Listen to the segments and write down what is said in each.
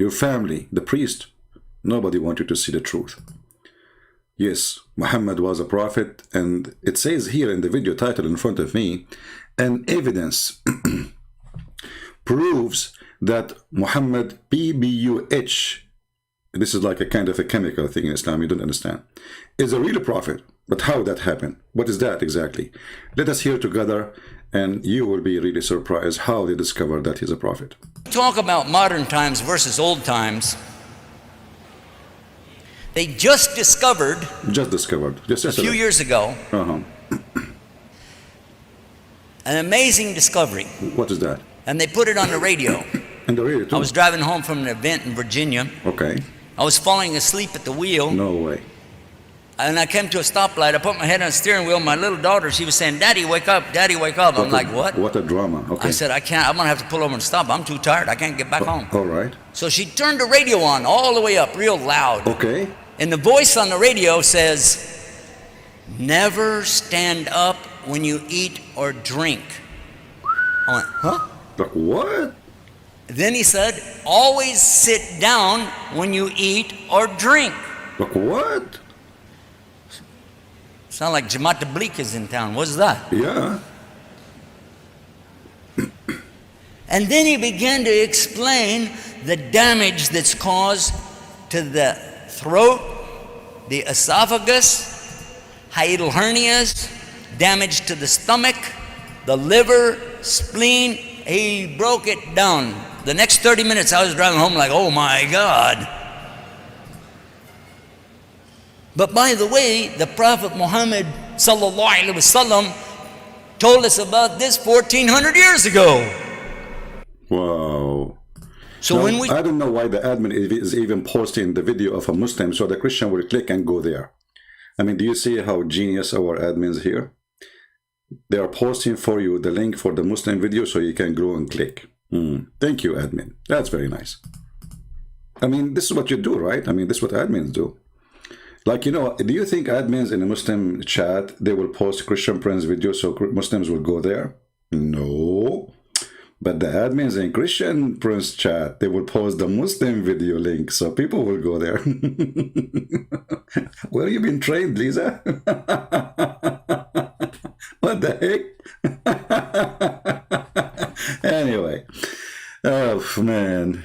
your family, the priest. Nobody wanted to see the truth. Yes, Muhammad was a prophet, and it says here in the video title in front of me, and evidence proves that Muhammad, PBUH, this is like a kind of a chemical thing in Islam, you don't understand, is a real prophet. But how that happened? What is that exactly? Let us hear together, and you will be really surprised how they discovered that he's a prophet. Talk about modern times versus old times. They just discovered a few years ago an amazing discovery. What is that? And they put it on the radio. And the radio too? I was driving home from an event in Virginia. Okay. I was falling asleep at the wheel. No way. And I came to a stoplight. I put my head on the steering wheel. My little daughter, she was saying, "Daddy, wake up. Daddy, wake up." I'm like, what? What a drama. Okay. I said, I can't. I'm going to have to pull over and stop. I'm too tired. I can't get back home. All right. So she turned the radio on all the way up, real loud. Okay. And the voice on the radio says, "Never stand up when you eat or drink." I went, huh? Like what? Then he said, "Always sit down when you eat or drink." Like what? Sound like Jamaat Tabligh is in town. What's that? Yeah. And then he began to explain the damage that's caused to the throat, the esophagus, hiatal hernias, damage to the stomach, the liver, spleen. He broke it down. The next 30 minutes I was driving home like, oh my God. But by the way, the Prophet Muhammad sallallahu alaihi wasallam told us about this 1400 years ago. Wow. So now, when we... I don't know why the admin is even posting the video of a Muslim so the Christian will click and go there. I mean, do you see how genius our admins here? They are posting for you the link for the Muslim video so you can go and click. Thank you, admin. That's very nice. I mean, this is what you do, right? I mean, this is what admins do. Like, you know, do you think admins in a Muslim chat, they will post Christian Prince video so Muslims will go there? No. But the admins in Christian Prince chat, they will post the Muslim video link so people will go there. Where you been trained, Lisa? What the heck? Anyway. Oh, man.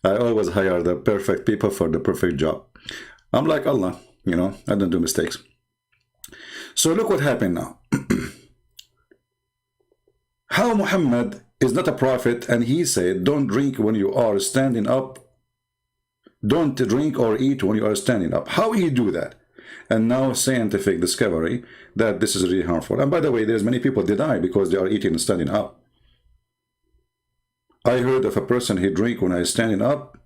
I always hire the perfect people for the perfect job. I'm like Allah, you know, I don't do mistakes. So look what happened now. How Muhammad is not a prophet, and he said, don't drink when you are standing up. Don't drink or eat when you are standing up. How he do that? And now scientific discovery that this is really harmful. And by the way, there's many people that die because they are eating and standing up. I heard of a person, he drink when I is standing up,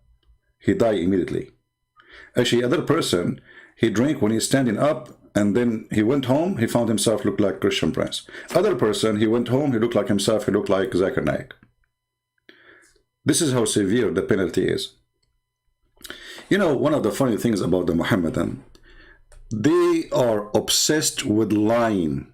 he die immediately. Actually, other person, he drank when he's standing up, and then he went home, he found himself looked like Christian Prince. Other person, he went home, he looked like himself, he looked like Zakir Naik. This is how severe the penalty is. You know, one of the funny things about the Muhammadan, they are obsessed with lying.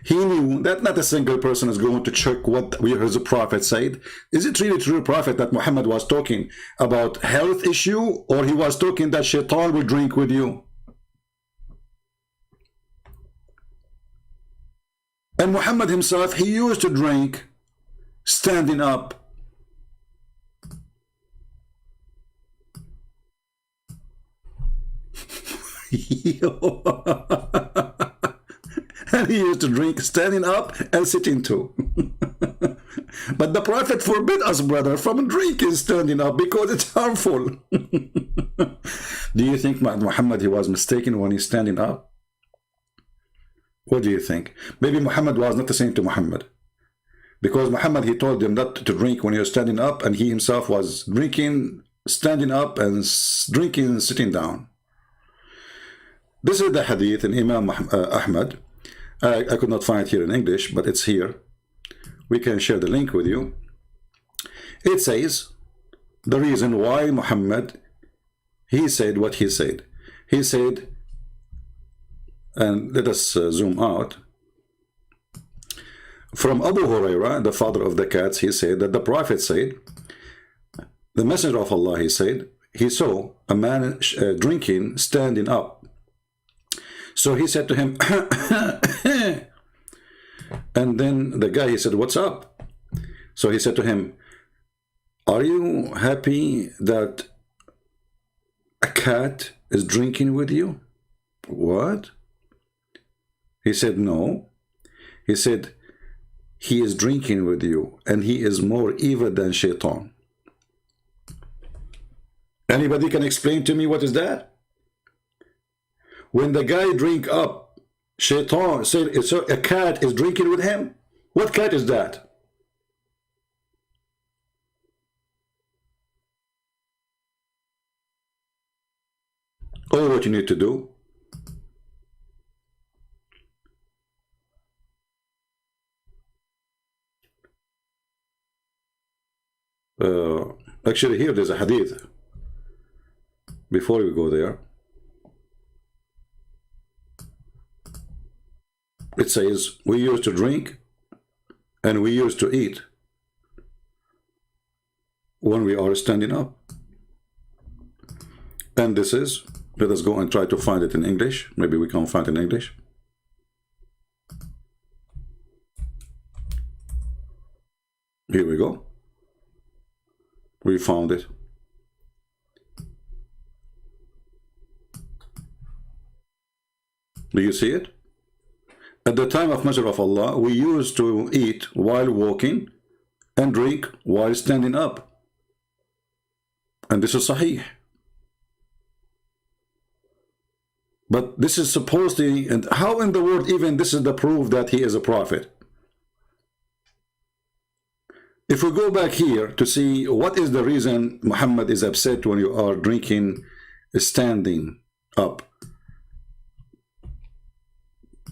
He knew that not a single person is going to check what we heard the Prophet said. Is it really true, Prophet, that Muhammad was talking about health issue, or he was talking that shaitan will drink with you? And Muhammad himself, he used to drink standing up. And he used to drink standing up and sitting too. But the Prophet forbid us, brother, from drinking standing up because it's harmful. Do you think Muhammad, he was mistaken when he's standing up? What do you think? Maybe Muhammad was not the same to Muhammad. Because Muhammad, he told them not to drink when he was standing up, and he himself was drinking standing up and drinking sitting down. This is the hadith in Imam Ahmad. I could not find it here in English, but it's here. We can share the link with you. It says the reason why Muhammad, he said what he said. He said, and let us zoom out. From Abu Huraira, the father of the cats, he said that the Prophet said, The Messenger of Allah, he said, he saw a man drinking, standing up. So he said to him, and then the guy, he said, what's up? So he said to him, are you happy that a cat is drinking with you? What? He said, no. He said, he is drinking with you, and he is more evil than shaitan. Anybody can explain to me what is that? When the guy drink up, shaitan said a cat is drinking with him. What cat is that? All what you need to do, actually here there's a hadith. Before we go there, it says we used to drink and we used to eat when we are standing up. And this is, let us go and try to find it in English. Maybe we can find it in English. Here we go. We found it. Do you see it? At the time of Messenger of Allah, we used to eat while walking and drink while standing up. And this is Sahih. But this is supposedly, and how in the world even this is the proof that he is a prophet? If we go back here to see what is the reason Muhammad is upset when you are drinking standing up.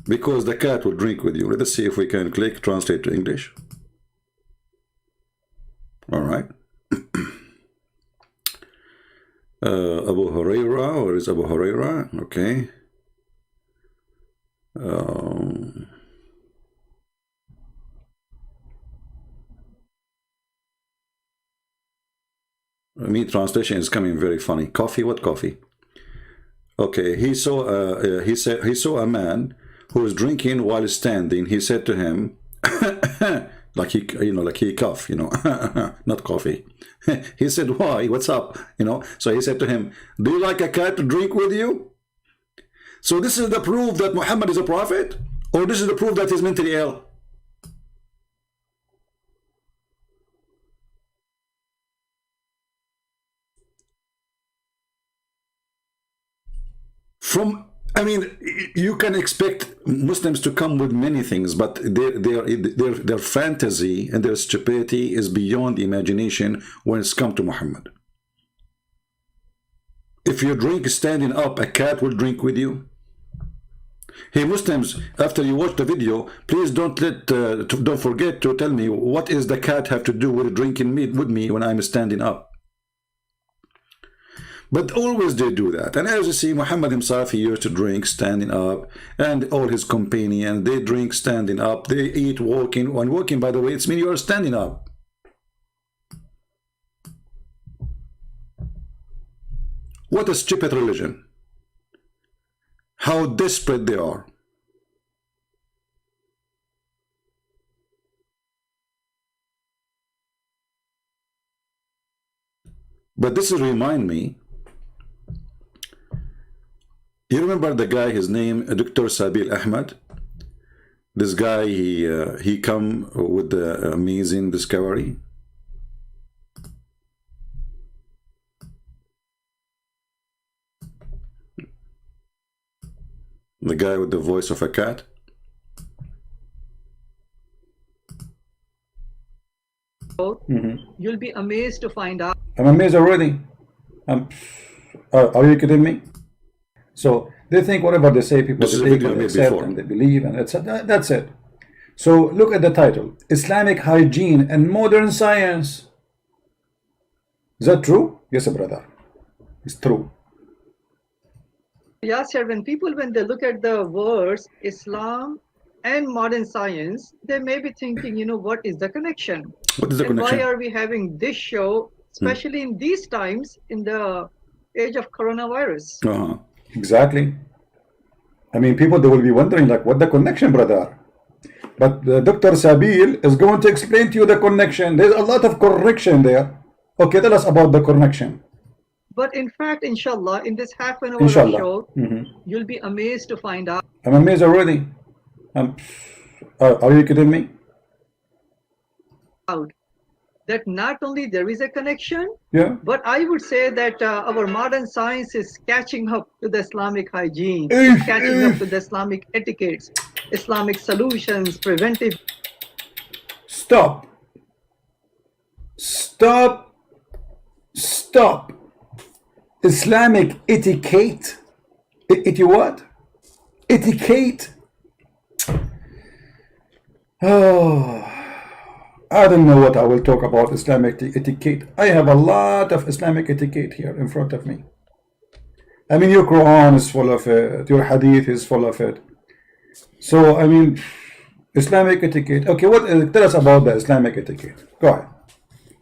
Because the cat will drink with you. Let us see if we can click translate to English. All right. Abu Huraira, where is Abu Huraira? Okay. Me translation is coming very funny. Coffee? What coffee? Okay. He saw he saw a man who was drinking while standing. He said to him, like he, like he cough, not coffee. He said, why? What's up? So he said to him, do you like a cat to drink with you? So this is the proof that Muhammad is a prophet? Or this is the proof that he's mentally ill? I mean, you can expect Muslims to come with many things, but their fantasy and their stupidity is beyond imagination when it's come to Muhammad. If you drink standing up, a cat will drink with you. Hey Muslims, after you watch the video, please don't forget to tell me what is the cat have to do with drinking meat with me when I'm standing up. But always they do that. And as you see, Muhammad himself, he used to drink standing up, and all his companions, they drink standing up, they eat walking. When walking, by the way, it's mean you are standing up. What a stupid religion. How desperate they are. But this is remind me. You remember the guy, his name, Dr. Sabil Ahmed? This guy, he come with the amazing discovery. The guy with the voice of a cat. You'll be amazed to find out. I'm amazed already. Are you kidding me? So they think whatever they say, people they accept and they believe, and that's it. So look at the title: Islamic Hygiene and Modern Science. Is that true? Yes, brother. It's true. Yeah, sir. When they look at the words Islam and modern science, they may be thinking, what is the connection? What is the connection? Why are we having this show especially in these times, in the age of coronavirus. Exactly. I mean, people, they will be wondering, like, what the connection, brother? But Dr. Sabil is going to explain to you the connection. There's a lot of correction there. Okay, tell us about the connection. But in fact, inshallah, in this half an hour of Inshallah. show, you'll be amazed to find out I'm amazed already. Are you kidding me? that not only there is a connection, Yeah. but I would say that our modern science is catching up to the Islamic hygiene, is catching up to the Islamic etiquettes, Islamic solutions, preventive. Stop. Stop. Stop. Islamic etiquette. What? Etiquette. Oh, I don't know what I will talk about Islamic etiquette. I have a lot of Islamic etiquette here in front of me. I mean, your Quran is full of it. Your Hadith is full of it. So, I mean, Islamic etiquette. Okay, what? Tell us about the Islamic etiquette. Go ahead.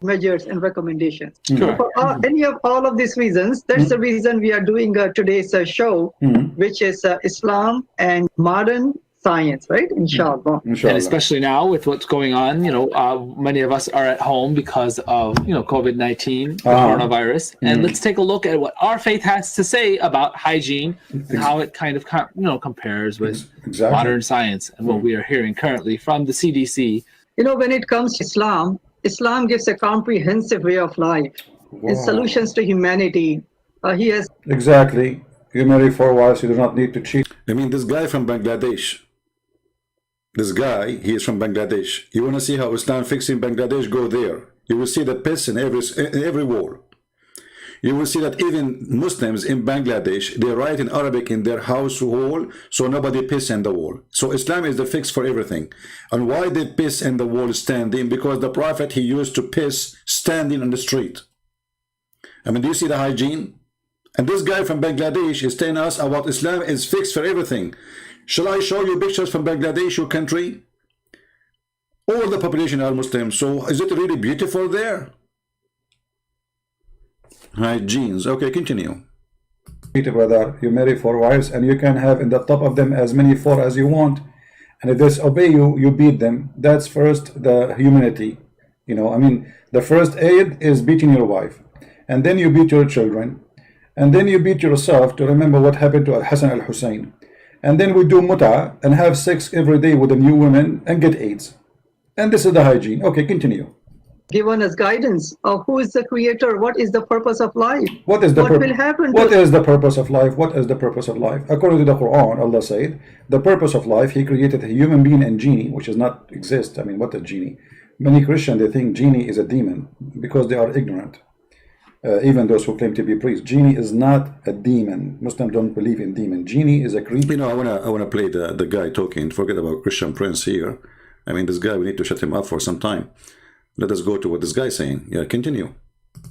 Measures and recommendations. Sure. For any of all of these reasons, that's the reason we are doing today's show, which is Islam and modern science, right? Inshallah. Inshallah. And especially now with what's going on, many of us are at home because of, COVID-19, the coronavirus. And let's take a look at what our faith has to say about hygiene and how it kind of, compares with modern science and what we are hearing currently from the CDC. When it comes to Islam, Islam gives a comprehensive way of life. Its solutions to humanity. He has exactly. You marry 4 wives, you do not need to cheat. I mean, this guy from Bangladesh. This guy, he is from Bangladesh. You want to see how Islam fixed in Bangladesh? Go there. You will see the piss in every wall. You will see that even Muslims in Bangladesh, they write in Arabic in their house wall, so nobody piss in the wall. So Islam is the fix for everything. And why they piss in the wall standing? Because the Prophet, he used to piss standing on the street. I mean, do you see the hygiene? And this guy from Bangladesh is telling us about Islam is fixed for everything. Shall I show you pictures from Bangladesh, your country? All the population are Muslim. So is it really beautiful there? Hygienes. Okay, continue. Brother, you marry 4 wives and you can have in the top of them as many 4 as you want. And if they disobey you, you beat them. That's first the humanity. I mean, the first aid is beating your wife. And then you beat your children. And then you beat yourself to remember what happened to Hassan al-Hussein. And then we do muta and have sex every day with a new woman and get AIDS. And this is the hygiene. Okay, continue. Given us guidance of who is the creator, what is the purpose of life, what will happen. What is the purpose of life? What is the purpose of life? According to the Quran, Allah said, the purpose of life, He created a human being and genie, which does not exist. I mean, what is genie? Many Christians, they think genie is a demon because they are ignorant. Even those who claim to be priests, genie is not a demon. Muslims don't believe in demon. Genie is a creature. I wanna play the guy talking. Forget about Christian Prince here. I mean, this guy, we need to shut him up for some time. Let us go to what this guy is saying. Yeah, continue.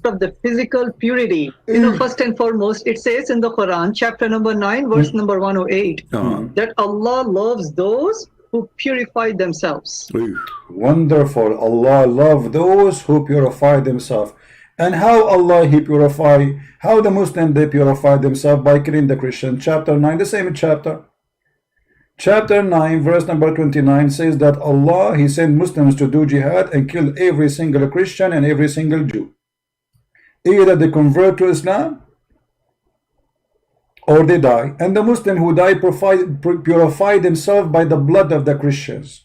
Of the physical purity. First and foremost, it says in the Quran, chapter number 9, verse number 108, that Allah loves those who purify themselves. Wonderful. Allah loves those who purify themselves. And how Allah He purify, how the Muslim they purify themselves? By killing the Christian. Chapter 9, the same chapter. Chapter 9, verse number 29 says that Allah, He sent Muslims to do jihad and kill every single Christian and every single Jew. Either they convert to Islam or they die. And the Muslim who die purify themselves by the blood of the Christians.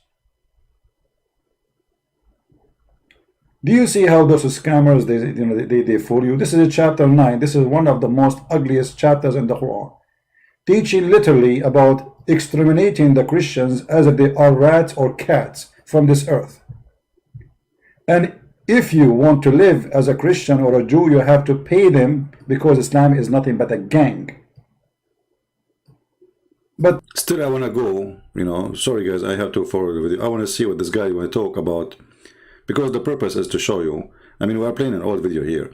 Do you see how those scammers, they fool you? This is a chapter 9. This is one of the most ugliest chapters in the Quran. Teaching literally about exterminating the Christians as if they are rats or cats from this earth. And if you want to live as a Christian or a Jew, you have to pay them because Islam is nothing but a gang. But still I want to go, sorry guys, I have to forward the video. I want to see what this guy will talk about, because the purpose is to show you, I mean, we are playing an old video here,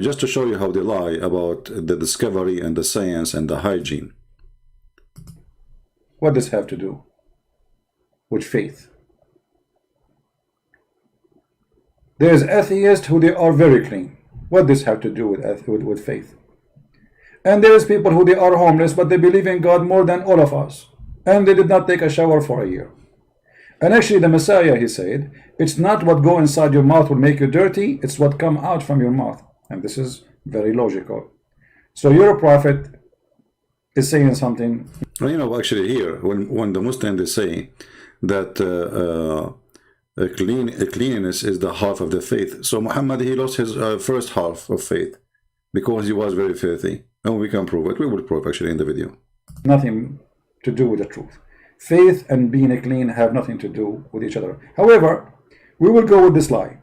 just to show you how they lie about the discovery and the science and the hygiene. What does have to do with faith? There is atheists who they are very clean. What does have to do with faith? And there is people who they are homeless, but they believe in God more than all of us. And they did not take a shower for a year. And actually the Messiah, he said, it's not what go inside your mouth will make you dirty, it's what come out from your mouth. And this is very logical. So your prophet is saying something. Well, you know, actually here, when the Muslims they say that cleanliness is the half of the faith. So Muhammad, he lost his first half of faith because he was very filthy. And we can prove it. We will prove actually in the video. Nothing to do with the truth. Faith and being clean have nothing to do with each other. However, we will go with this lie.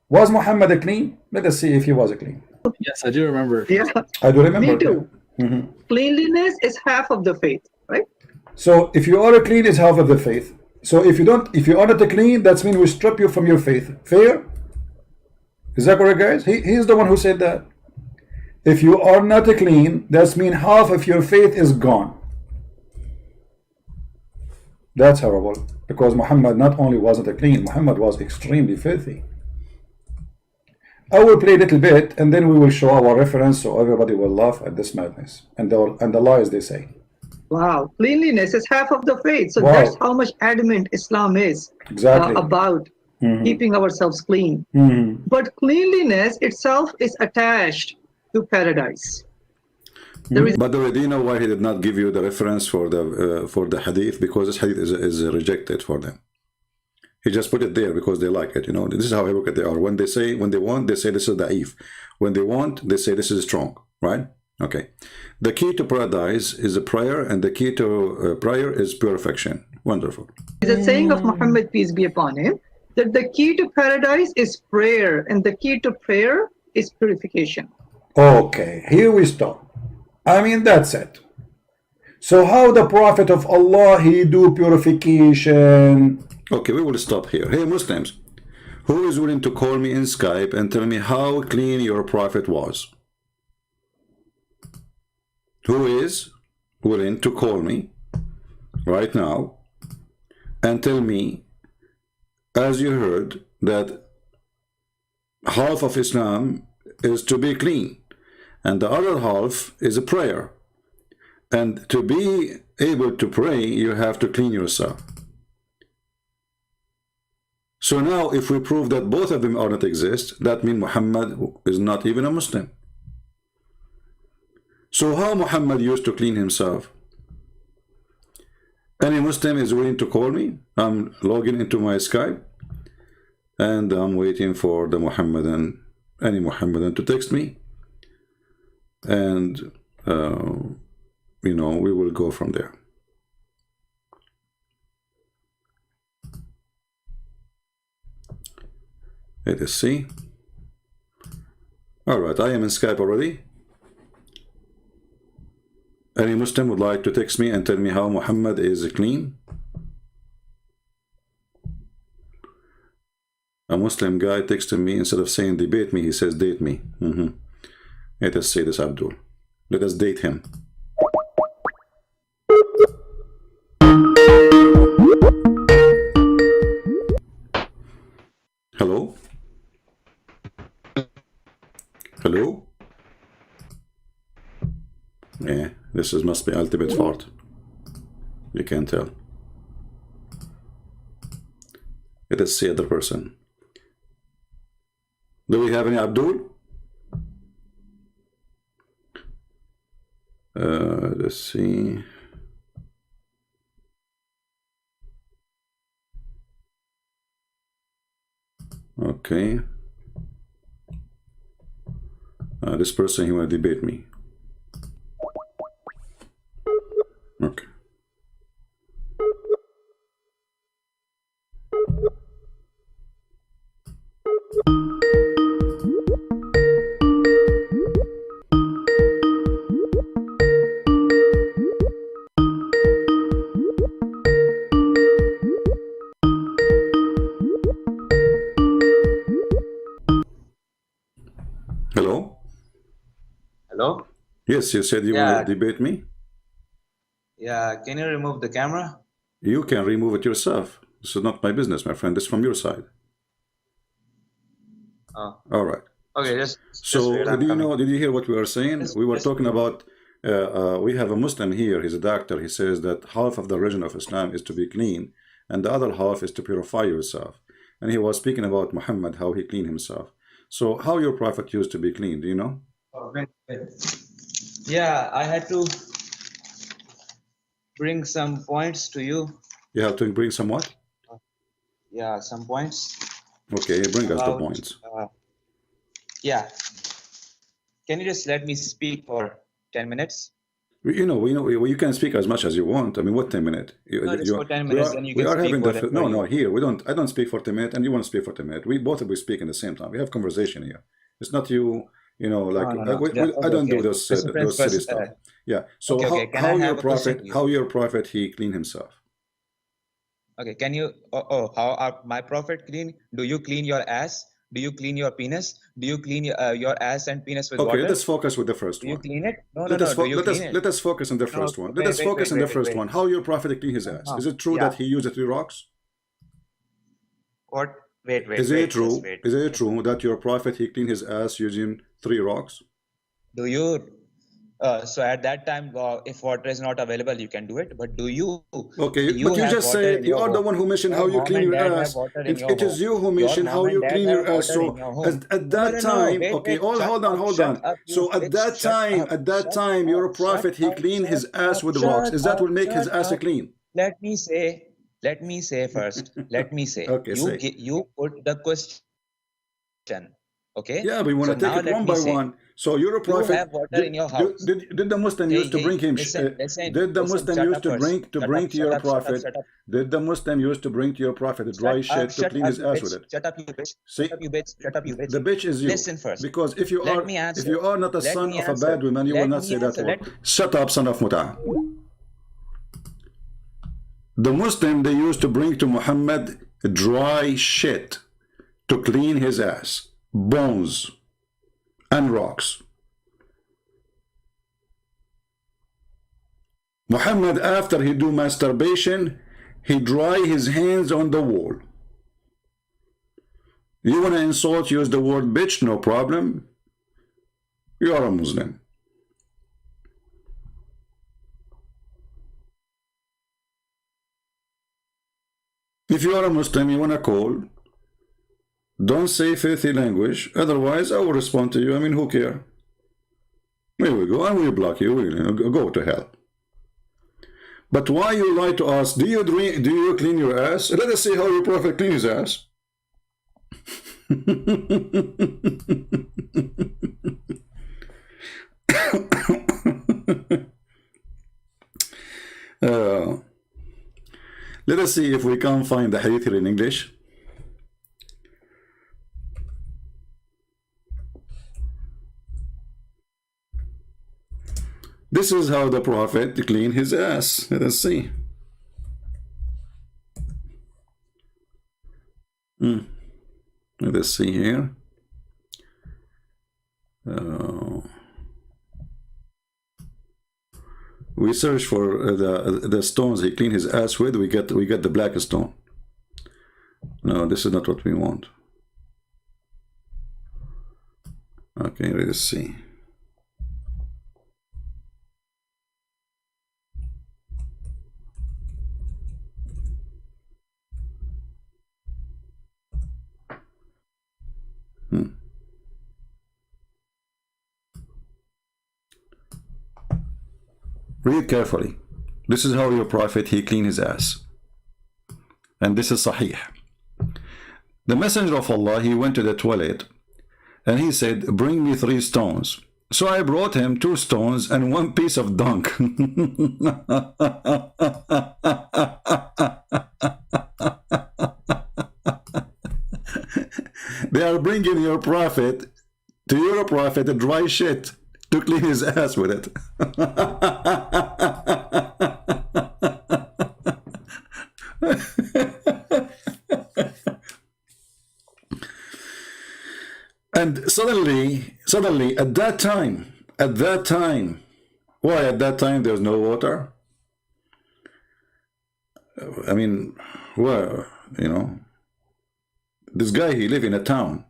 Was Muhammad clean? Let us see if he was clean. Yes, I do remember. Yeah, I do remember. me too. Cleanliness is half of the faith, right? So if you are clean, it's half of the faith. So if you are not clean, that means we strip you from your faith. Fair? Is that correct, guys? He's the one who said that. If you are not clean, that means half of your faith is gone. That's horrible. Because Muhammad not only wasn't clean, Muhammad was extremely filthy. I will play a little bit and then we will show our reference so everybody will laugh at this madness and the lies they say. Wow, cleanliness is half of the faith. So Wow. that's how much adamant Islam is Exactly. about keeping ourselves clean. But cleanliness itself is attached to paradise. There is By the way, do you know why he did not give you the reference for the hadith? Because this hadith is rejected for them. He just put it there because they like it. You know, this is how hypocrite they are. When they want, they say this is da'if. When they want, they say this is strong. Right? Okay. The key to paradise is a prayer, and the key to prayer is purification. Wonderful. a saying of Muhammad, peace be upon him, that the key to paradise is prayer, and the key to prayer is purification. Okay, here we stop. I mean, that's it. So how the Prophet of Allah, he do purification? Okay, we will stop here. Hey, Muslims, who is willing to call me in Skype and tell me how clean your prophet was? Who is willing to call me right now and tell me, as you heard, that half of Islam is to be clean and the other half is a prayer, and to be able to pray you have to clean yourself. So now if we prove that both of them are not exist, that means Muhammad is not even a Muslim. So how Muhammad used to clean himself? Any Muslim is willing to call me? I'm logging into my Skype and I'm waiting for the Muhammadan, any Muhammadan to text me, and you know, we will go from there. Let us see. All right, I am in Skype already. Any Muslim would like to text me and tell me how Muhammad is clean? A Muslim guy texted me, instead of saying debate me, he says date me. Let us say this, Abdul. Let us date him. Hello? Hello? Yeah, this must be ultimate fart. You can tell. Let us see other person. Do we have any Abdul? Let's see. Okay. This person, he will debate me. Okay. Hello? Hello? Yes, you said you Yeah. will debate me? Yeah, can you remove the camera? You can remove it yourself. This is not my business, my friend. This is from your side. Oh, All right. Okay, just So wait. I'm do you coming. know? Did you hear what we were saying? Just- We were just- talking about. We have a Muslim here. He's a doctor. He says that half of the religion of Islam is to be clean, and the other half is to purify yourself. And he was speaking about Muhammad, how he cleaned himself. So how your prophet used to be clean? Do you know? Oh, wait. Yeah, I had to bring some points to you. You have to bring some what? Yeah, some points Okay, bring us the about. points. Yeah. Can you just let me speak for 10 minutes? You know, you can speak as much as you want. I mean, what 10 minutes? No, just for 10 minutes, then you can speak having for the for no, you. no. Here we don't. I don't speak for 10 minutes, and you want to speak for 10 minutes. We both of us speak in the same time. We have conversation here. It's not you. You know, like No. Yeah, I don't do okay. those Mr. Prince, silly first, stuff. Yeah. So okay. Can I how have your a question prophet to you? how your prophet he clean himself? Okay, can you? How are my prophet clean? Do you clean your ass? Do you clean your penis? Do you clean your ass and penis with Okay, water? let's focus with the first Do you one. clean it? No. Do you clean it? Let us focus on the No. first one. Let us Wait. focus on the first one. How your prophet clean his ass? No. Is it true Yeah. that he used 3 rocks? What? Wait. Is it Just true? wait. Is it true that your prophet he cleaned his ass using 3 rocks? Do you? So at that time, if water is not available, you can do it. But do you? Okay, You but you have just water said in you your are the home. one who mentioned how Your you mom clean and your dad ass. have water in your It is home. you who Your mentioned mom how and you dad clean have your ass. water in So your home. at that time, Wait. okay, hold Shut on, up. hold Shut on. up, you So at bitch. that Shut time, up. your Shut prophet he up. cleaned his Shut ass up. with rocks. Shut Is that up. will make his Shut ass up. clean? Let me say. Let me say first. Let me say. Okay, say. You put the question. Okay. Yeah, but we want So to take now it let one me by say. one. So you're a You prophet. have water in your house. Did the Muslim used to bring him? Listen. Did the Muslim Shut used up to first. bring to your prophet? Shut up. Did the Muslim used to bring to your prophet dry shit to Shut clean up, his you ass bitch. with it? Shut up, you bitch. See, Shut up, you bitch. Shut up, you bitch. the bitch is you. Listen first. Because if Let me answer. you are not a Let son me of a answer. bad woman, you will Let not me say that answer. word. Shut up, son of Muta. The Muslim, they used to bring to Muhammad dry shit to clean his ass, bones and rocks. Muhammad, after he do masturbation, he dry his hands on the wall. You want to insult, use the word bitch, no problem. You are a Muslim. If you are a Muslim, you want to call, don't say filthy language, otherwise I will respond to you. I mean, who care? Here we go, and we block you. Go to hell. But why you lie to us? Do you clean your ass? Let us see how your prophet cleans his ass. Let us see if we can find the hadith here in English. This is how the prophet cleaned his ass. Let us see. Let us see here. We search for the stones he cleaned his ass with. We get the black stone. No, this is not what we want. Okay, let's see. Read carefully. This is how your prophet he cleaned his ass. And this is Sahih. The messenger of Allah, he went to the toilet and he said, bring me 3 stones. So I brought him 2 stones and 1 piece of dung. They are bringing your prophet to your prophet a dry shit to clean his ass with it. And suddenly at that time, why at that time there was no water? I mean, well, you know, this guy, he lived in a town.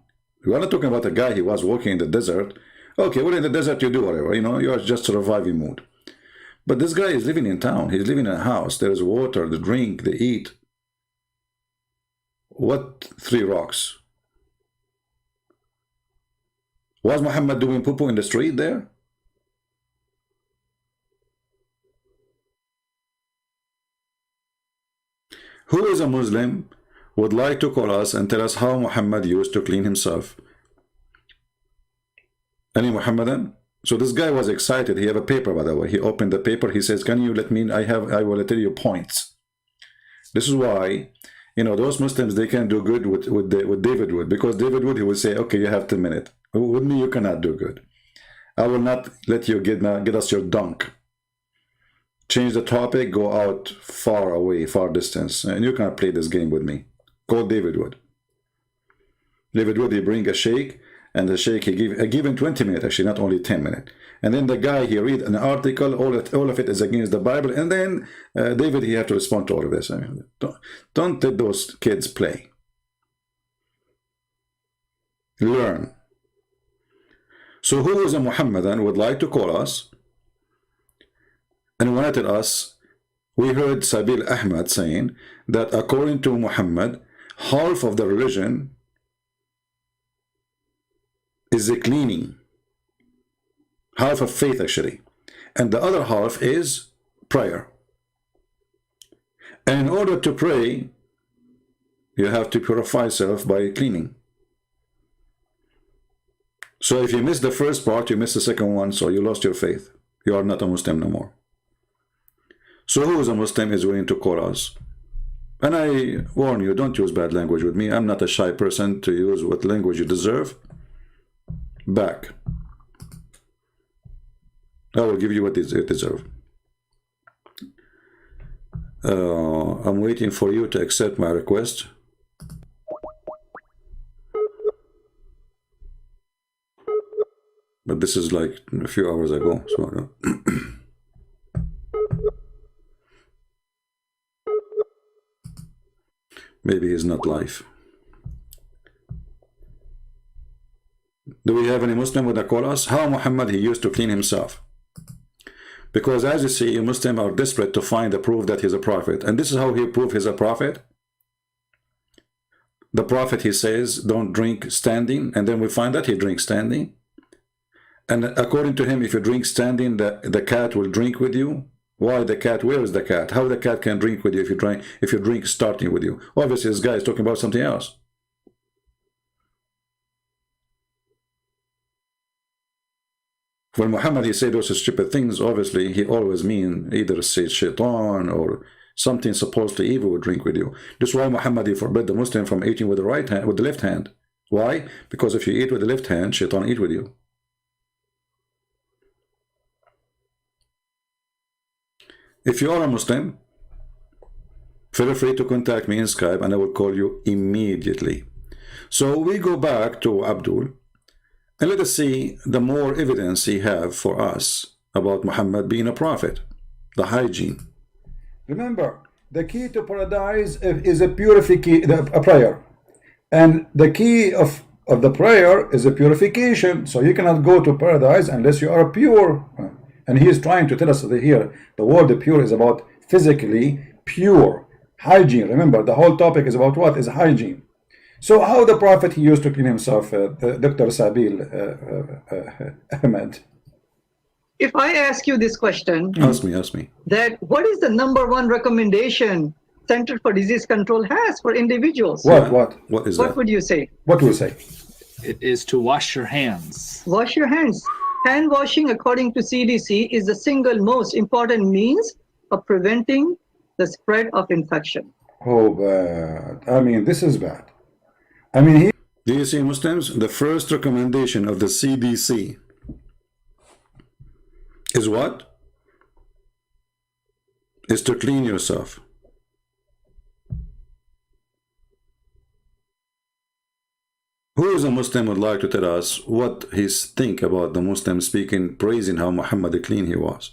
We are not talking about a guy who was walking in the desert. Okay, well, in the desert you do whatever, you know, you are just surviving mood. But this guy is living in town. He's living in a house. There is water, the drink, the eat. What 3 rocks? Was Muhammad doing poo-poo in the street there? Who is a Muslim would like to call us and tell us how Muhammad used to clean himself? Any Muhammadan? So this guy was excited. He have a paper, by the way. He opened the paper. He says, can you let me, I will tell you points. This is why, you know, those Muslims, they can do good with David Wood, because David Wood, he will say, okay, you have 10 minutes. With me, you cannot do good. I will not let you get us your dunk. Change the topic, go out far away, far distance, and you cannot play this game with me. Call David Wood. David Wood, he bring a sheikh, and the sheikh, he give him 20 minutes, actually, not only 10 minutes. And then the guy, he read an article, all of it is against the Bible, and then David, he have to respond to all of this. I mean, don't let those kids play. Learn. So who is a Muhammadan would like to call us and wanted us? We heard Sabil Ahmad saying that according to Muhammad, half of the religion is a cleaning, half of faith actually, and the other half is prayer. And in order to pray, you have to purify yourself by cleaning. So if you miss the first part, you miss the second one, so you lost your faith. You are not a Muslim no more. So who is a Muslim is willing to call us? And I warn you, don't use bad language with me. I'm not a shy person to use what language you deserve. Back. I will give you what you deserve. I'm waiting for you to accept my request. But this is like a few hours ago, so maybe he's not live. Do we have any Muslim with a call us? How Muhammad he used to clean himself? Because as you see, Muslims are desperate to find the proof that he's a prophet. And this is how he proved he's a prophet. The prophet, he says, don't drink standing. And then we find that he drinks standing. And according to him, if you drink standing, the cat will drink with you. Why the cat? Where is the cat? How the cat can drink with you if you drink starting with you? Obviously, this guy is talking about something else. When Muhammad he said those stupid things, obviously he always mean either say shaitan or something supposedly evil would drink with you. This is why Muhammad he forbid the Muslim from eating with the right hand, with the left hand. Why? Because if you eat with the left hand, shaitan eat with you. If you are a Muslim, feel free to contact me in Skype and I will call you immediately. So we go back to Abdul and let us see the more evidence he have for us about Muhammad being a prophet, the hygiene. Remember, the key to paradise is a prayer. And the key of the prayer is a purification. So you cannot go to paradise unless you are pure. And he is trying to tell us that here, the word pure is about physically pure. Hygiene. Remember, the whole topic is about what? Is hygiene. So how the Prophet he used to clean himself, Dr. Sabil Ahmed? If I ask you this question, Ask me. that what is the #1 recommendation Center for Disease Control has for individuals? What is that? What would you say? What would you say? It is to wash your hands. Wash your hands. Hand washing, according to CDC, is the single most important means of preventing the spread of infection. Oh, bad. I mean, this is bad. I mean, Do you see, Muslims? The first recommendation of the CDC is what? Is to clean yourself. Who is a Muslim would like to tell us what he think about the Muslim speaking, praising how Muhammad clean he was?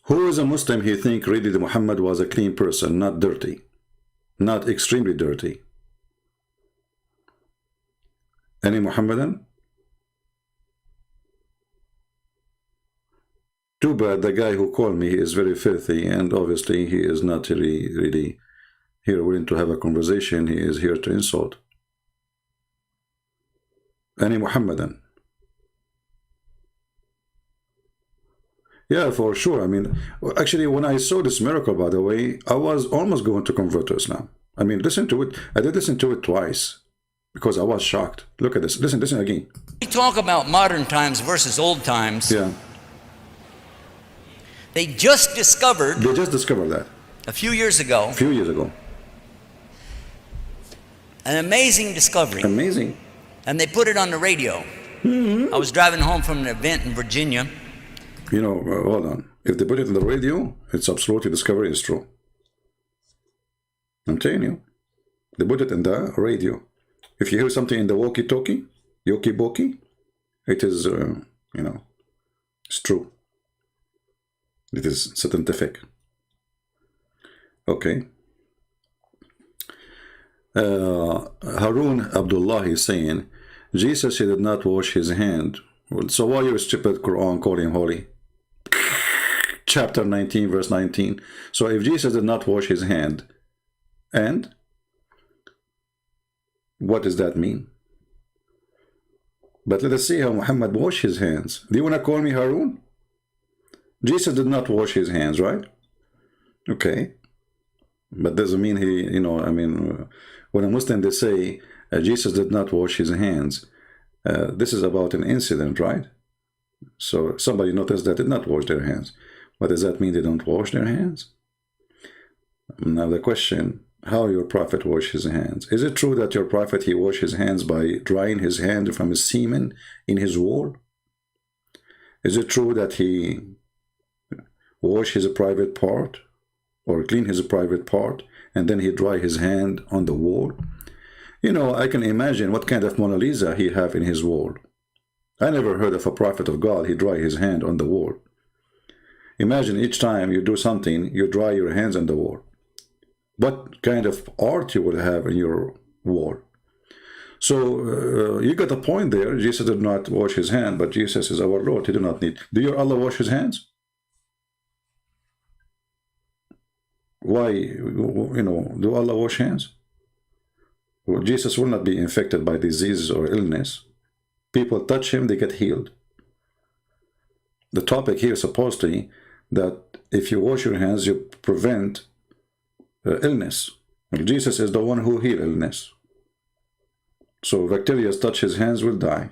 Who is a Muslim he think really that Muhammad was a clean person, not dirty, not extremely dirty? Any Muhammadan? Too bad the guy who called me is very filthy, and obviously he is not really here willing to have a conversation. He is here to insult. Any Muhammadan? Yeah, for sure. I mean, actually, when I saw this miracle, by the way, I was almost going to convert to Islam. I mean, listen to it. I did listen to it twice because I was shocked. Look at this. Listen again. We talk about modern times versus old times. Yeah. They just discovered that a few years ago an amazing discovery. Amazing. And they put it on the radio. I was driving home from an event in Virginia. You know, hold on. If they put it on the radio, it's absolutely discovery is true. I'm telling you. They put it in the radio. If you hear something in the walkie-talkie, it is, you know, it's true. It is scientific. Okay. Harun Abdullah is saying, Jesus, he did not wash his hand. Well, so why your stupid Quran call him holy? Chapter 19, verse 19. So if Jesus did not wash his hand, and what does that mean? But let us see how Muhammad washed his hands. Do you want to call me Harun? Jesus did not wash his hands, right? Okay. But doesn't mean he, you know, I mean, when a Muslim, they say, Jesus did not wash his hands, this is about an incident, right? So somebody noticed that did not wash their hands. But does that mean they don't wash their hands? Now the question, how your prophet wash his hands? Is it true that your prophet, he washed his hands by drying his hand from his semen in his wall? Is it true that he wash his private part or clean his private part and then he dry his hand on the wall? You know, I can imagine what kind of Mona Lisa he have in his wall. I never heard of a prophet of God, he dry his hand on the wall. Imagine each time you do something, you dry your hands on the wall. What kind of art you will have in your wall? So you got a point there. Jesus did not wash his hand, but Jesus is our Lord. He do not need. Do your Allah wash his hands? Why, you know, do Allah wash hands? Well, Jesus will not be infected by diseases or illness. People touch him, they get healed. The topic here is supposedly that if you wash your hands, you prevent illness. Well, Jesus is the one who heals illness. So bacteria touch his hands, will die.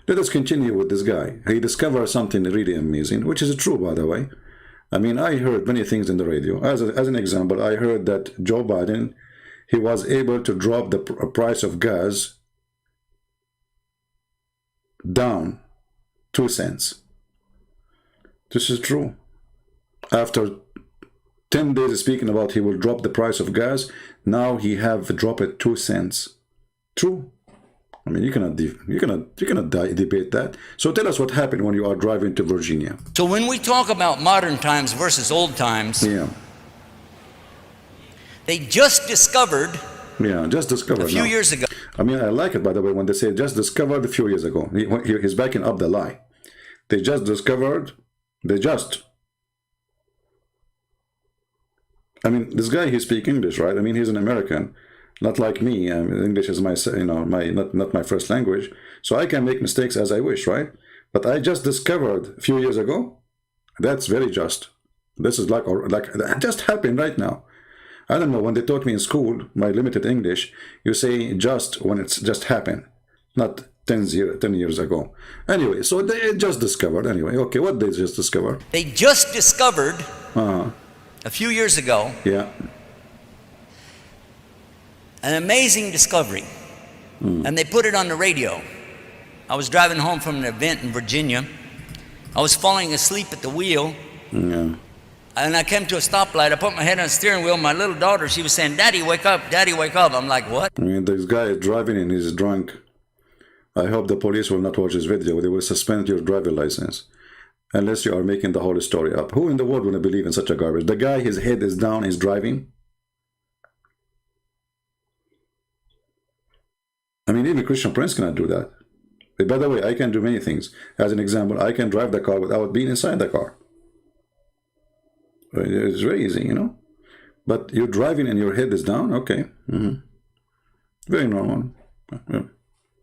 Let us continue with this guy. He discovered something really amazing, which is true, by the way. I mean, I heard many things in the radio. As an example, I heard that Joe Biden, he was able to drop the price of gas down 2 cents. This is true. After 10 days speaking about he will drop the price of gas, now he have dropped it 2 cents. True. I mean, you cannot debate that. So tell us what happened when you are driving to Virginia. So when we talk about modern times versus old times, Yeah. they just discovered Yeah, just discovered a few years ago. I mean, I like it, by the way, when they say just discovered a few years ago. He's backing up the lie. They just discovered, I mean, this guy, he speaks English, right? I mean, he's an American, not like me. I mean, English is my, you know, not my first language. So I can make mistakes as I wish, right? But I just discovered a few years ago. That's very just. This is like that just happened right now. I don't know, when they taught me in school, my limited English, you say just when it's just happened, not 10 years ago. Anyway, so they just discovered, anyway. Okay, what they just discovered? They just discovered a few years ago Yeah. an amazing discovery. And they put it on the radio. I was driving home from an event in Virginia. I was falling asleep at the wheel. Yeah. And I came to a stoplight. I put my head on the steering wheel. My little daughter, she was saying, "Daddy, wake up. Daddy, wake up." I'm like, what? I mean, this guy is driving and he's drunk. I hope the police will not watch this video. They will suspend your driver license. Unless you are making the whole story up. Who in the world will believe in such a garbage? The guy, his head is down, he's driving. I mean, even Christian Prince cannot do that. But by the way, I can do many things. As an example, I can drive the car without being inside the car. It's very easy, you know. But you're driving and your head is down, okay. Very normal.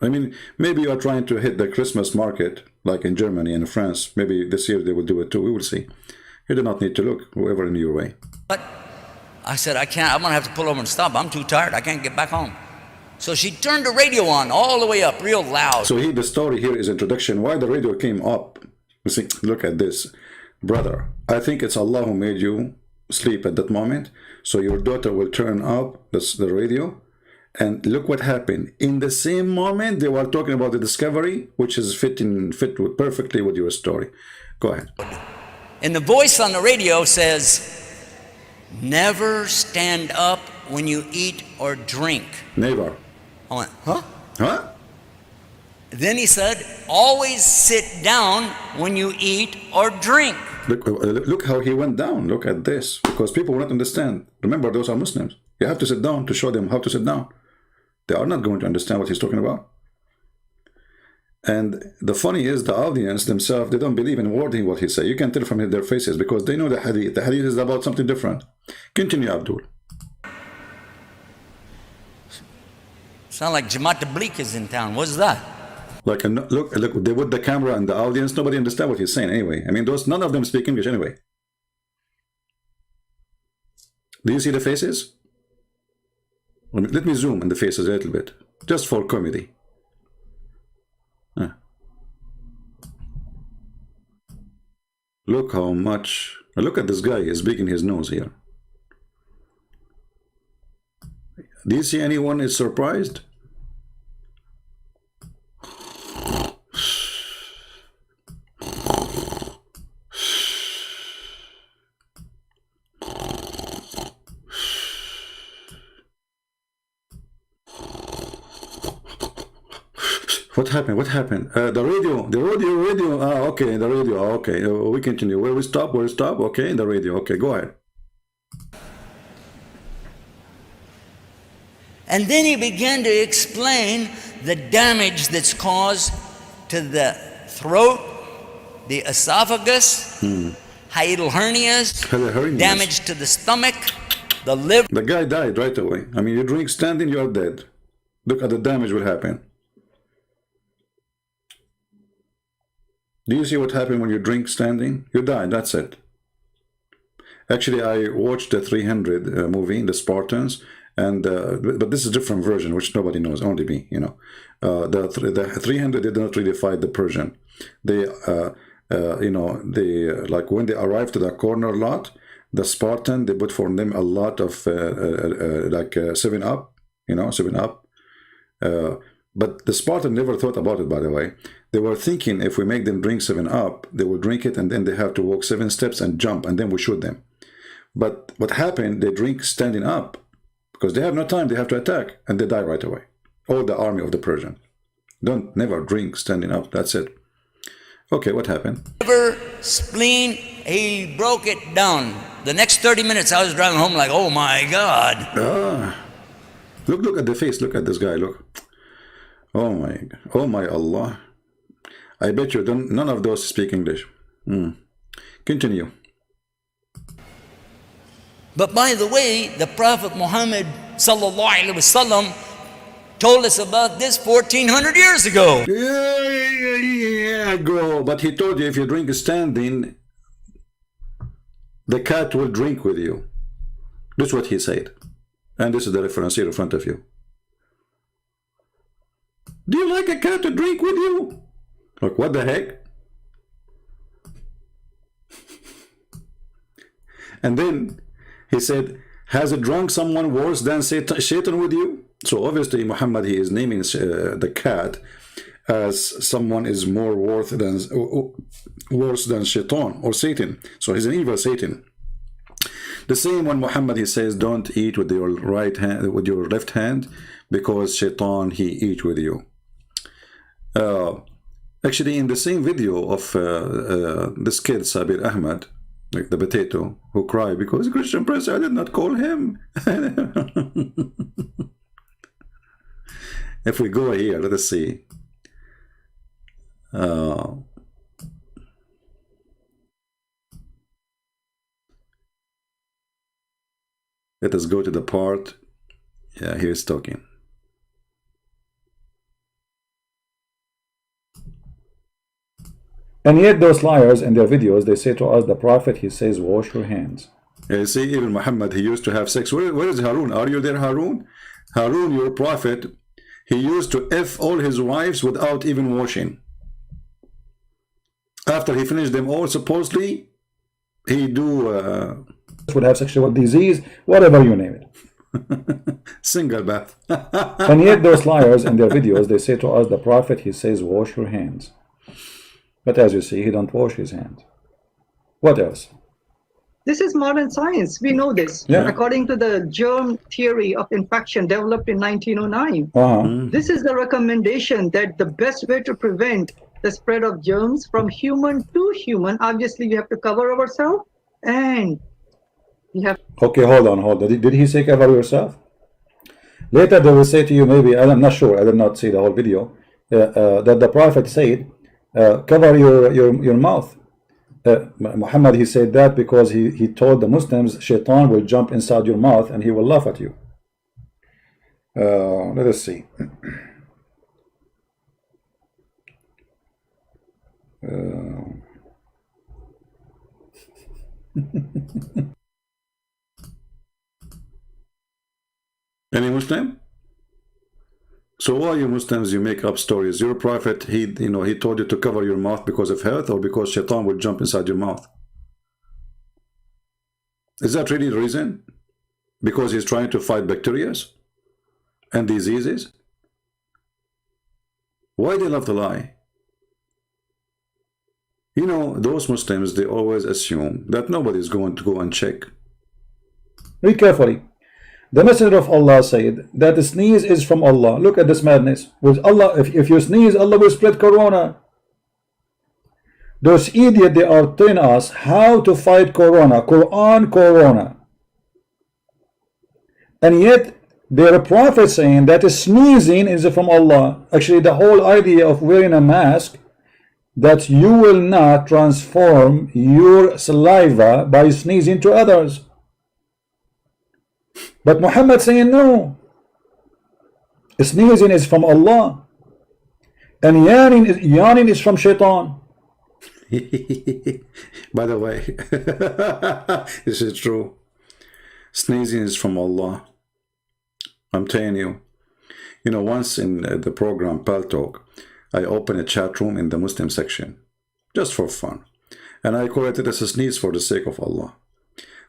I mean, maybe you are trying to hit the Christmas market, like in Germany and France. Maybe this year they will do it too. We will see. You do not need to look, whoever in your way. But I said, I can't, I'm gonna have to pull over and stop. I'm too tired, I can't get back home. So she turned the radio on all the way up, real loud. So the story here is introduction. Why the radio came up? You see, look at this. Brother, I think it's Allah who made you sleep at that moment. So your daughter will turn up the radio. And look what happened. In the same moment, they were talking about the discovery, which is fit perfectly with your story. Go ahead. And the voice on the radio says, never stand up when you eat or drink. Never. I went, huh? Huh? Then he said, always sit down when you eat or drink. Look how he went down. Look at this. Because people will not understand. Remember, those are Muslims. You have to sit down to show them how to sit down. They are not going to understand what he's talking about. And the funny is, the audience themselves, they don't believe in wording what he says. You can tell from their faces because they know the hadith. The hadith is about something different. Continue, Abdul. Sound like Jamaat Tabligh is in town. What's that? Like, look, they put the camera and the audience. Nobody understands what he's saying anyway. I mean, none of them speak English anyway. Do you see the faces? Let me zoom in the faces a little bit, just for comedy. Look how much. Look at this guy. He's big in his nose here. Do you see anyone is surprised? What happened? What happened? The radio. Okay, the radio. Okay, we continue. Where we stop? Okay, the radio. Okay, go ahead. And then he began to explain the damage that's caused to the throat, the esophagus, hiatal hernias, damage to the stomach, the liver. The guy died right away. I mean, you drink standing, you are dead. Look at the damage will happen. Do you see what happened when you drink standing? You die, that's it. Actually, I watched the 300 movie, The Spartans, and but this is a different version, which nobody knows, only me, you know. The 300 did not really fight the Persian. They, you know, like when they arrived to the corner lot, the Spartan, they put for them a lot of like 7-Up, you know, 7-Up. But the Spartan never thought about it, by the way. They were thinking if we make them drink 7-Up, they will drink it and then they have to walk 7 steps and jump and then we shoot them. But what happened, they drink standing up because they have no time, they have to attack and they die right away. All the army of the Persian. Never drink standing up, that's it. Okay, what happened? Liver, spleen, he broke it down. The next 30 minutes I was driving home like, oh my God. Look at the face, look at this guy, look. Oh my Allah. I bet you none of those speak English. Continue. But by the way, the Prophet Muhammad sallallahu alaihi wasallam told us about this 1400 years ago. Yeah, girl. But he told you if you drink standing, the cat will drink with you. That's what he said. And this is the reference here in front of you. Do you like a cat to drink with you? Look, what the heck? And then he said, has it drunk someone worse than Satan with you? So obviously Muhammad, he is naming the cat as someone is more worse than Shaitan or Satan. So he's an evil Satan. The same when Muhammad, he says, don't eat with your right hand, with your left hand, because Shaitan, he eat with you. Actually, in the same video of this kid, Sabir Ahmed, like the potato, who cried because Christian Prince, I did not call him. If we go here, let us see. Let us go to the part. Yeah, here's talking. And yet those liars in their videos, they say to us, the Prophet, he says, wash your hands. You see, even Muhammad, he used to have sex. Where is Harun? Are you there, Harun? Harun, your prophet, he used to F all his wives without even washing. After he finished them all, supposedly, he would have sexual disease, whatever you name it. single bath. And yet those liars in their videos, they say to us, the Prophet, he says, wash your hands. But as you see, he don't wash his hands. What else? This is modern science. We know this. Yeah. According to the germ theory of infection developed in 1909, this is the recommendation that the best way to prevent the spread of germs from human to human, obviously we have to cover ourselves, and we have. Okay, hold on. Did he say cover yourself? Later they will say to you, maybe, I'm not sure, I did not see the whole video, that the Prophet said, cover your mouth. Muhammad, he said that because he told the Muslims, Shaitan will jump inside your mouth and he will laugh at you. Let us see. Any Muslim? So why you Muslims, you make up stories? Your prophet, he told you to cover your mouth because of health or because Shaitan will jump inside your mouth? Is that really the reason? Because he's trying to fight bacteria and diseases? Why they love to lie? You know, those Muslims, they always assume that nobody's going to go and check. Read carefully. The Messenger of Allah said that the sneeze is from Allah. Look at this madness. With Allah, if you sneeze, Allah will spread corona. Those idiots, they are telling us how to fight corona. Quran, corona. And yet, their prophet saying that sneezing is from Allah. Actually, the whole idea of wearing a mask, that you will not transform your saliva by sneezing to others. But Muhammad saying no. Sneezing is from Allah. And yawning is from Shaitan. By the way, this is true. Sneezing is from Allah. I'm telling you. You know, once in the program Pal Talk, I opened a chat room in the Muslim section, just for fun. And I call it as a sneeze for the sake of Allah.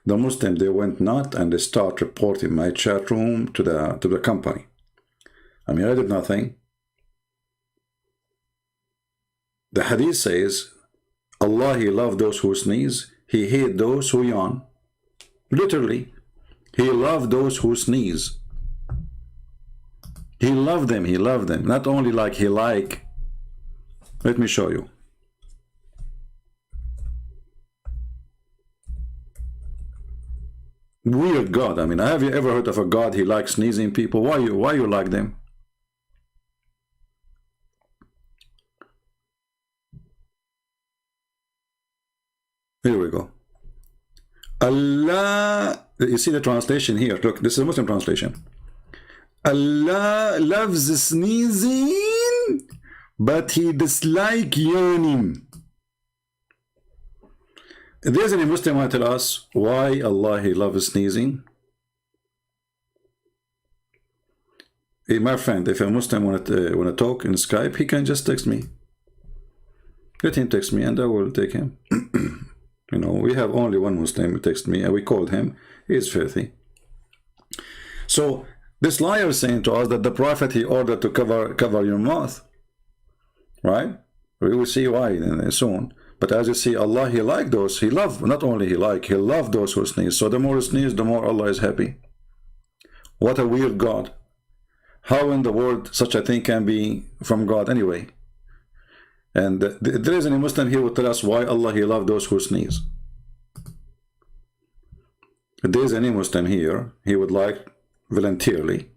The Muslim, they went nuts and they start reporting my chat room to the company. I mean, I did nothing. The hadith says, Allah, he loved those who sneeze, he hate those who yawn. Literally, he loved those who sneeze. He loved them, not only like he like. Let me show you. Weird God. I mean, have you ever heard of a God he likes sneezing people? Why you like them? Here we go. Allah, you see the translation here. Look, this is a Muslim translation. Allah loves sneezing, but he dislikes yawning. If there's any Muslim want to tell us why Allah he loves sneezing? Hey, my friend, if a Muslim want to talk in Skype, he can just text me. Let him text me and I will take him. You know, we have only one Muslim who texted me and we called him. He is filthy. So this liar is saying to us that the Prophet he ordered to cover your mouth. Right? We will see why soon. But as you see, Allah, he like those, he love, not only he like, he love those who sneeze. So the more you sneeze, the more Allah is happy. What a weird God. How in the world such a thing can be from God anyway? And if there is any Muslim here who will tell us why Allah, he love those who sneeze. If there is any Muslim here, he would like voluntarily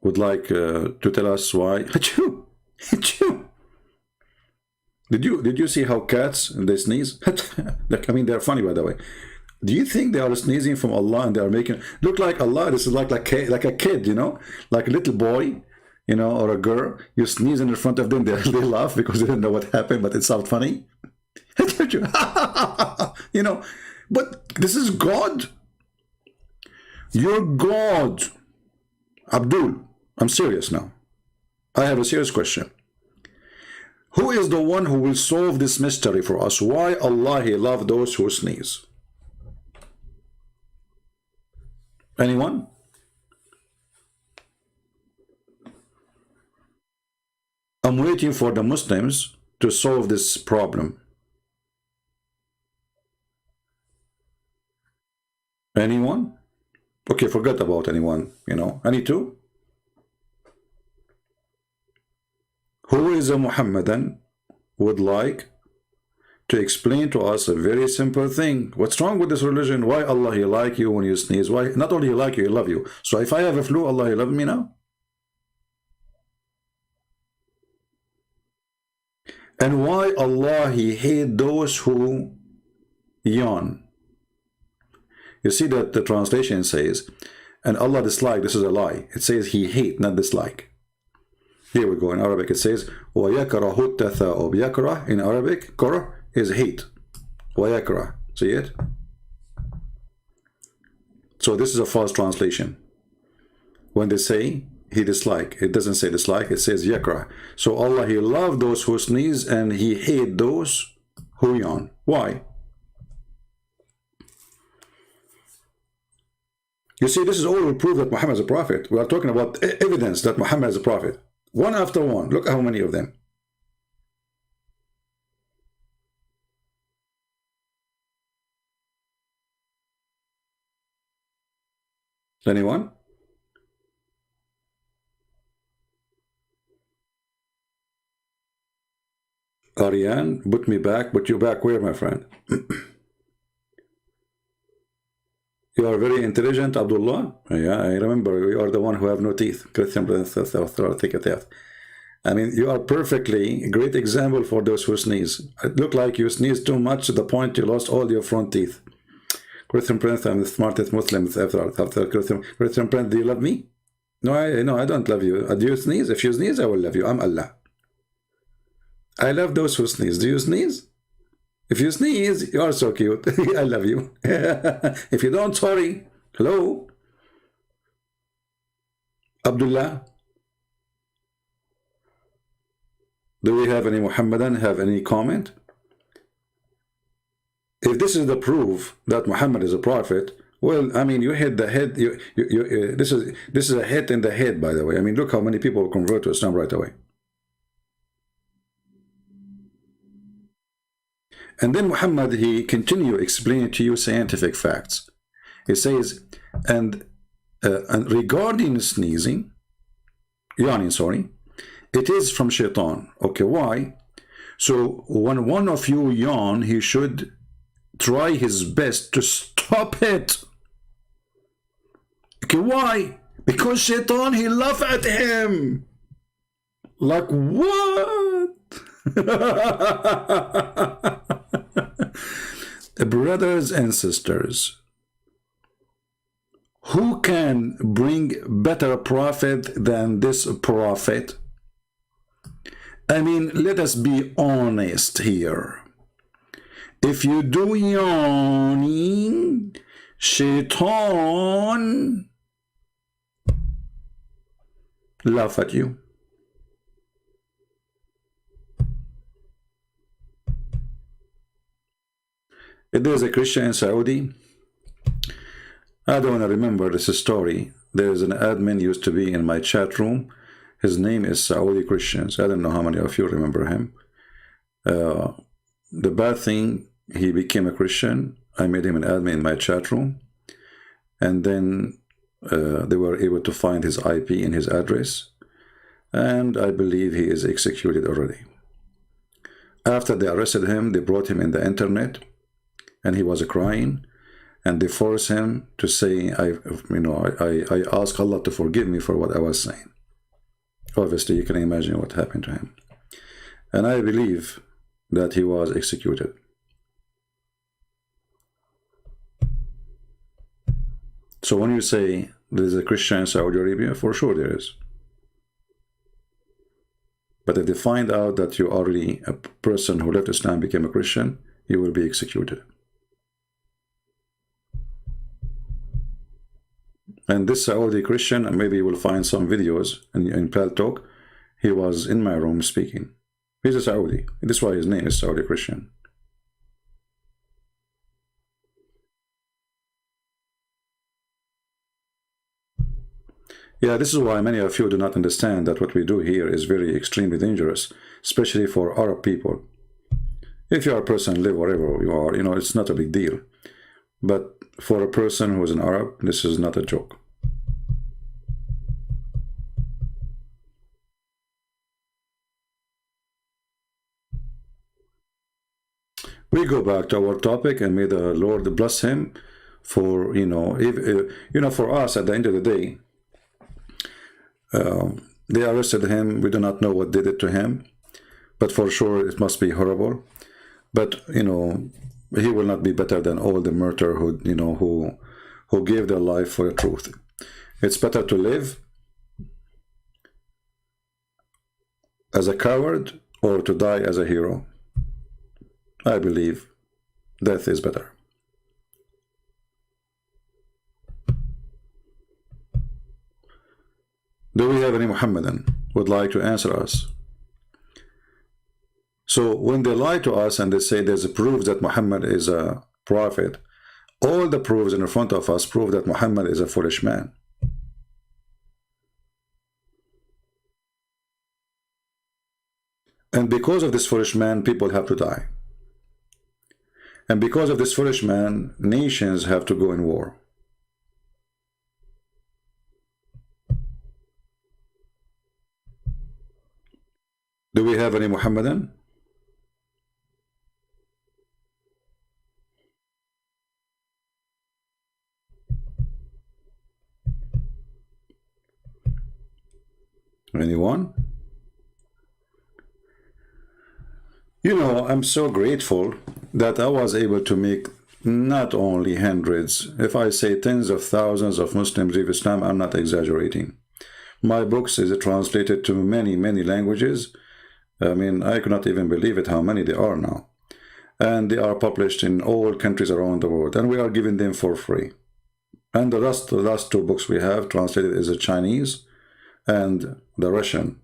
would like to tell us why? Achoo! Achoo! Did you see how cats they sneeze? I mean, they're funny, by the way. Do you think they are sneezing from Allah and they are making look like Allah? This is like a kid, you know, like a little boy, you know, or a girl. You sneeze in front of them, they laugh because they don't know what happened, but it sounds funny. You know, but this is God. You're God. Abdul, I'm serious now. I have a serious question. Who is the one who will solve this mystery for us? Why Allah He loves those who sneeze? Anyone? I'm waiting for the Muslims to solve this problem. Anyone? Okay, forget about anyone, you know. Any two? Who is a Muhammadan would like to explain to us a very simple thing? What's wrong with this religion? Why Allah He like you when you sneeze? Why not only He like you, He love you? So if I have a flu, Allah He love me now? And why Allah He hate those who yawn? You see that the translation says, and Allah dislike, this is a lie. It says He hate, not dislike. Here we go. In Arabic it says, وَيَكْرَهُ التَّثَاؤُبْ. Yakrah in Arabic, karah is hate. وَيَكْرَهُ. See it? So this is a false translation. When they say He dislike, it doesn't say dislike, it says yakrah. So Allah He love those who sneeze and He hate those who yawn. Why? You see, this is all will prove that Muhammad is a prophet. We are talking about evidence that Muhammad is a prophet. One after one. Look how many of them. Anyone? Ariane, put me back. Put you back where, my friend? You are very intelligent, Abdullah. Yeah, I remember you are the one who have no teeth. I mean, you are perfectly a great example for those who sneeze. It looked like you sneezed too much to the point you lost all your front teeth. Christian Prince, I'm the smartest Muslim after Christian Prince, do you love me? No, I don't love you. Do you sneeze? If you sneeze, I will love you. I'm Allah. I love those who sneeze. Do you sneeze? If you sneeze, you are so cute. I love you. If you don't, sorry. Hello? Abdullah? Do we have any Muhammadan have any comment? If this is the proof that Muhammad is a prophet, well, I mean, you hit the head. This is a hit in the head, by the way. I mean, look how many people convert to Islam right away. And then Muhammad, he continue explaining to you scientific facts. He says, and regarding sneezing, yawning, sorry, it is from shaitan. Okay, why? So when one of you yawn, he should try his best to stop it. Okay, why? Because shaitan, he laugh at him. Like what? Brothers and sisters, who can bring better prophet than this prophet? I mean, let us be honest here. If you do yawning, shaitan laugh at you. If there's a Christian in Saudi, I don't want to remember this story. There's an admin used to be in my chat room. His name is Saudi Christians. I don't know how many of you remember him. The bad thing, he became a Christian. I made him an admin in my chat room. And then they were able to find his IP and his address. And I believe he is executed already. After they arrested him, they brought him in the internet. And he was crying. and they force him to say, I ask Allah to forgive me for what I was saying. Obviously, you can imagine what happened to him. And I believe that he was executed. So when you say there's a Christian in Saudi Arabia, for sure there is. But if they find out that you are really a person who left Islam, became a Christian, you will be executed. And this Saudi Christian, and maybe you will find some videos in Paltalk, he was in my room speaking. He's a Saudi. That's why his name is Saudi Christian. Yeah, this is why many of you do not understand that what we do here is very extremely dangerous, especially for Arab people. If you are a person, live wherever you are, it's not a big deal. But for a person who is an Arab, this is not a joke. We go back to our topic, and may the Lord bless him for, for us at the end of the day. They arrested him. We do not know what did it to him, but for sure it must be horrible. But he will not be better than all the murderer who gave their life for the truth. It's better to live as a coward or to die as a hero. I believe death is better. Do we have any Muhammadan who would like to answer us? So when they lie to us and they say there's a proof that Muhammad is a prophet, all the proofs in front of us prove that Muhammad is a foolish man. And because of this foolish man, people have to die. And because of this foolish man, nations have to go in war. Do we have any Muhammadan? Anyone? I'm so grateful that I was able to make not only hundreds, if I say tens of thousands of Muslims leave Islam, I'm not exaggerating. My books is translated to many, many languages. I mean, I could not even believe it how many there are now. And they are published in all countries around the world, and we are giving them for free. And the last two books we have translated is the Chinese and the Russian.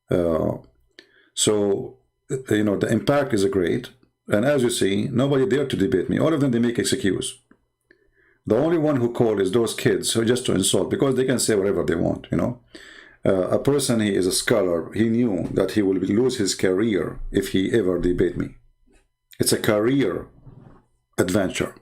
So, the impact is great. And as you see, nobody dared to debate me. All of them, they make excuse. The only one who called is those kids who just to insult, because they can say whatever they want, A person, he is a scholar, he knew that he will lose his career if he ever debate me. It's a career adventure.